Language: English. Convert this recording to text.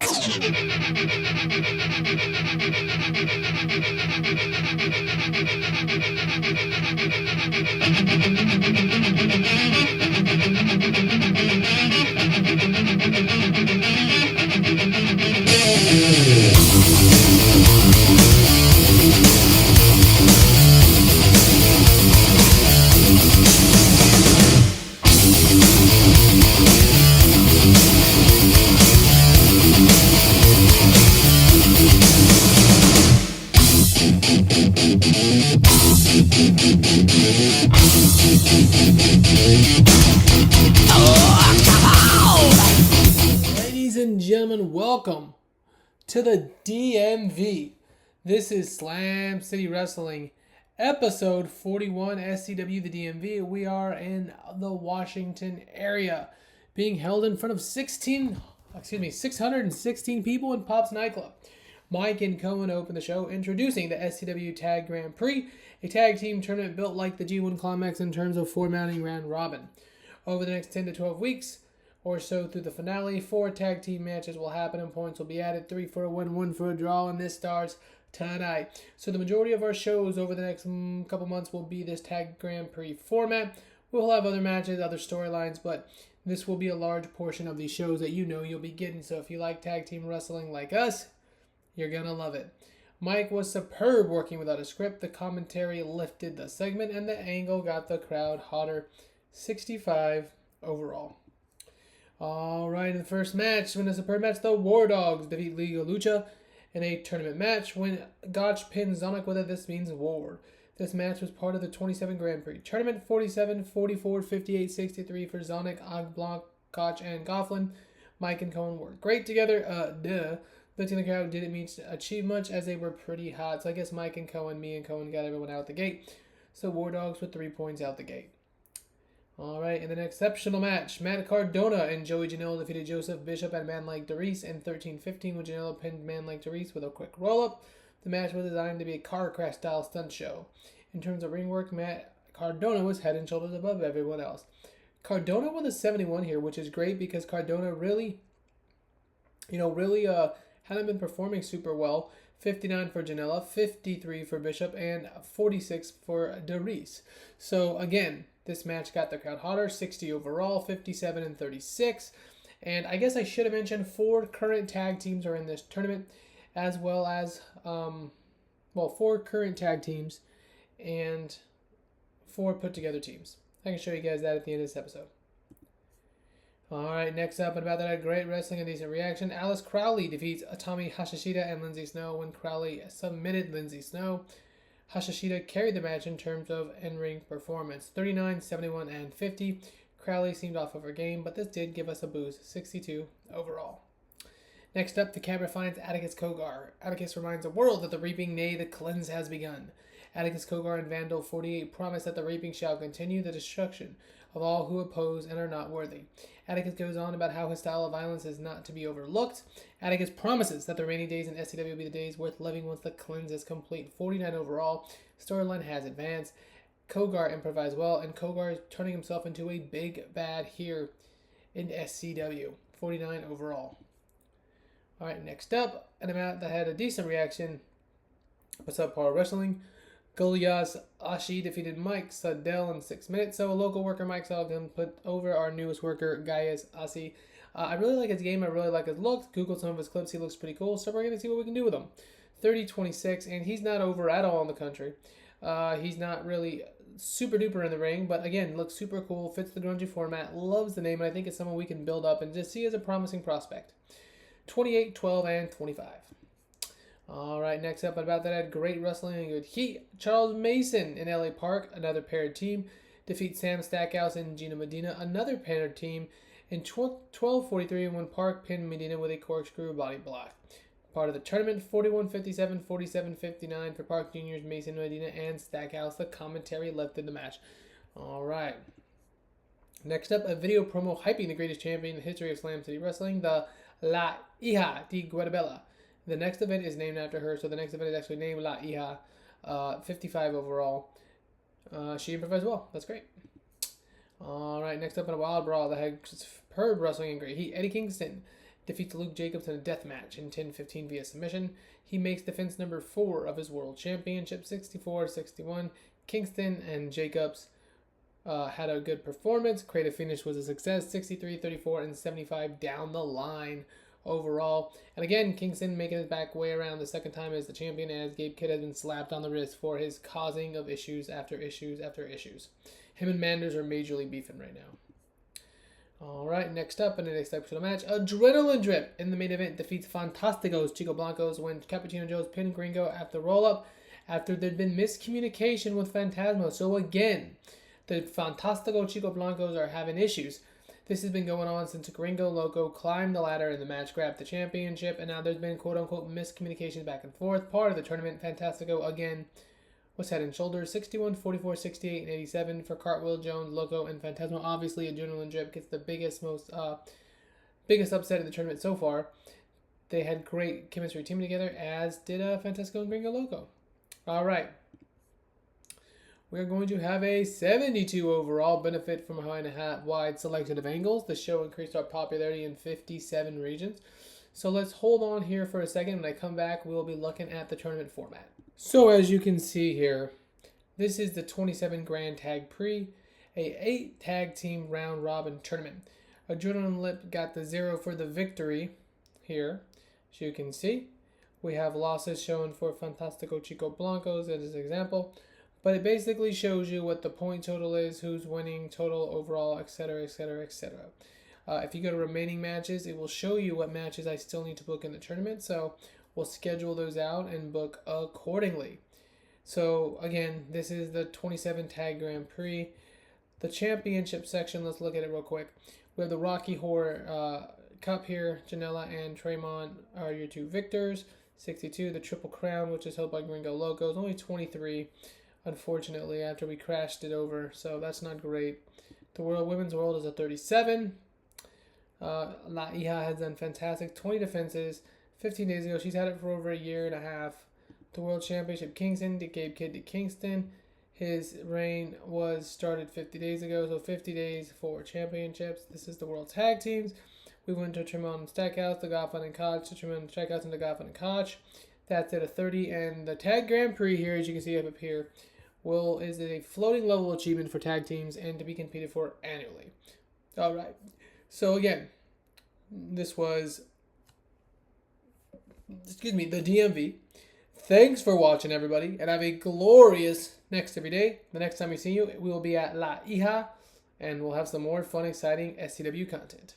Ladies and gentlemen, welcome to the DMV. This is Slam City Wrestling, episode 41, SCW, the DMV. We are in the Washington area, being held in front of 616 people in Pop's nightclub. Mike and Cohen open the show, introducing the SCW Tag Grand Prix, a tag team tournament built like the G1 Climax in terms of formatting round robin. Over the next 10 to 12 weeks or so through the finale, 4 tag team matches will happen and points will be added, 3 for a win, 1 for a draw, and this starts tonight. So the majority of our shows over the next couple months will be this Tag Grand Prix format. We'll have other matches, other storylines, but this will be a large portion of these shows that you'll be getting. So if you like tag team wrestling like us, you're going to love it. Mike was superb working without a script. The commentary lifted the segment, and the angle got the crowd hotter. 65 overall. All right, in the first match, when a superb match, the War Dogs defeat Liga Lucha in a tournament match. When Gotch pins Zonic with it, this means war. This match was part of the 27 Grand Prix tournament. 47, 44, 58, 63 for Zonic, Ogblanc, Gotch, and Gofflin. Mike and Cohen worked great together. Lifting the crowd didn't achieve much as they were pretty hot. So I guess me and Cohen got everyone out the gate. So War Dogs with 3 points out the gate. All right, in an exceptional match, Matt Cardona and Joey Janela defeated Joseph Bishop and Man Like Darius in 13-15, with Janela pinned Man Like Darius with a quick roll-up. The match was designed to be a car crash-style stunt show. In terms of ring work, Matt Cardona was head and shoulders above everyone else. Cardona with a 71 here, which is great because Cardona really hadn't been performing super well. 59 for Janela, 53 for Bishop, and 46 for Darius. So again, this match got the crowd hotter. 60 overall, 57 and 36. And I guess I should have mentioned 4 current tag teams are in this tournament, as well as 4 current tag teams and 4 put together teams. I can show you guys that at the end of this episode. Alright, next up, and about that, great wrestling and decent reaction. Alice Crowley defeats Atami Hashishita and Lindsay Snow when Crowley submitted Lindsay Snow. Hashishita carried the match in terms of in-ring performance. 39, 71, and 50. Crowley seemed off of her game, but this did give us a boost. 62 overall. Next up, the camera finds Atticus Cogar. Atticus reminds the world that the reaping, nay, the cleanse has begun. Atticus Cogar and Vandal 48 promise that the reaping shall continue the destruction of all who oppose and are not worthy. Atticus goes on about how his style of violence is not to be overlooked. Atticus promises that the rainy days in SCW will be the days worth living once the cleanse is complete. 49 overall. Storyline has advanced. Cogar improvised well, and Cogar is turning himself into a big bad here in SCW. 49 overall. Alright, next up, an amount that had a decent reaction. What's up, Power Wrestling? Goliath Ashi defeated Mike Sudell in 6 minutes. So a local worker, Mike Sudell, put over our newest worker, Gaius Ashi. I really like his game. I really like his look. Googled some of his clips. He looks pretty cool. So we're going to see what we can do with him. 30-26, and he's not over at all in the country. He's not really super duper in the ring, but again, looks super cool. Fits the grungy format. Loves the name, and I think it's someone we can build up and just see as a promising prospect. 28, 12, and 25. Alright, next up, about that, had great wrestling and good heat. Charles Mason in LA Park, another paired team, defeats Sam Stackhouse and Gina Medina, another paired team, in 12:43 when Park pinned Medina with a corkscrew body block. Part of the tournament, 41-57, 47-59 for Park Jr.'s Mason, Medina, and Stackhouse. The commentary lifted the match. Alright. Next up, a video promo hyping the greatest champion in the history of Slam City Wrestling, the La Hija de Guadabella. The next event is named after her, so the next event is actually named La Hija. 55 overall. She improvised well. That's great. Alright, next up in a wild brawl that had superb wrestling and great heat. Eddie Kingston defeats Luke Jacobs in a death match in 10-15 via submission. He makes defense number 4 of his World Championship, 64-61. Kingston and Jacobs had a good performance. Creative finish was a success, 63, 34, and 75 down the line overall. And again, Kingston making his back way around the second time as the champion, as Gabe Kidd has been slapped on the wrist for his causing of issues after issues after issues. Him and Manders are majorly beefing right now. Alright, next up in the next episode of the match, Adrenaline Drip in the main event defeats Fantasticos Chico Blancos when Cappuccino Joe's pinned Gringo after roll-up after there'd been miscommunication with Phantasmo. So again, the Fantastico Chico Blancos are having issues. This has been going on since Gringo Loco climbed the ladder in the match, grabbed the championship, and now there's been quote-unquote miscommunications back and forth. Part of the tournament, Fantastico again was head and shoulders, 61, 44, 68, and 87 for Cartwheel, Jones, Loco, and Phantasmo. Obviously, Adrenaline Drip gets the biggest upset in the tournament so far. They had great chemistry teaming together, as did Fantastico and Gringo Loco. All right. We're going to have a 72 overall, benefit from a wide selection of angles. The show increased our popularity in 57 regions. So let's hold on here for a second. When I come back, we'll be looking at the tournament format. So as you can see here, this is the 27 Grand Tag Prix, a 8 tag team round robin tournament. Adrenaline Lip got the 0 for the victory here. As you can see, we have losses shown for Fantastico Chico Blancos as an example. But it basically shows you what the point total is, who's winning, total, overall, etc., etc., etc. If you go to remaining matches, it will show you what matches I still need to book in the tournament. So we'll schedule those out and book accordingly. So again, this is the 27 Tag Grand Prix. The championship section, let's look at it real quick. We have the Rocky Horror Cup here. Janela and Tremont are your 2 victors. 62, the Triple Crown, which is held by Gringo Loco, is only 23. Unfortunately, after we crashed it over, so that's not great. The Women's World is a 37. La Hija has done fantastic, 20 defenses 15 days ago. She's had it for over a year and a half. The World Championship, Kingston, Gabe Kidd to Kingston. His reign was started 50 days ago, so 50 days for championships. This is the World Tag Teams. We went to Tremont and Stackhouse, the Goffin and Koch, to Tremont and Stackhouse and the Goffin and Koch. That's at a 30, and the Tag Grand Prix here, as you can see up here, is a floating level achievement for tag teams and to be competed for annually. All right. So again, this was, the DMV. Thanks for watching, everybody, and have a glorious next every day. The next time we see you, we will be at La Hija, and we'll have some more fun, exciting SCW content.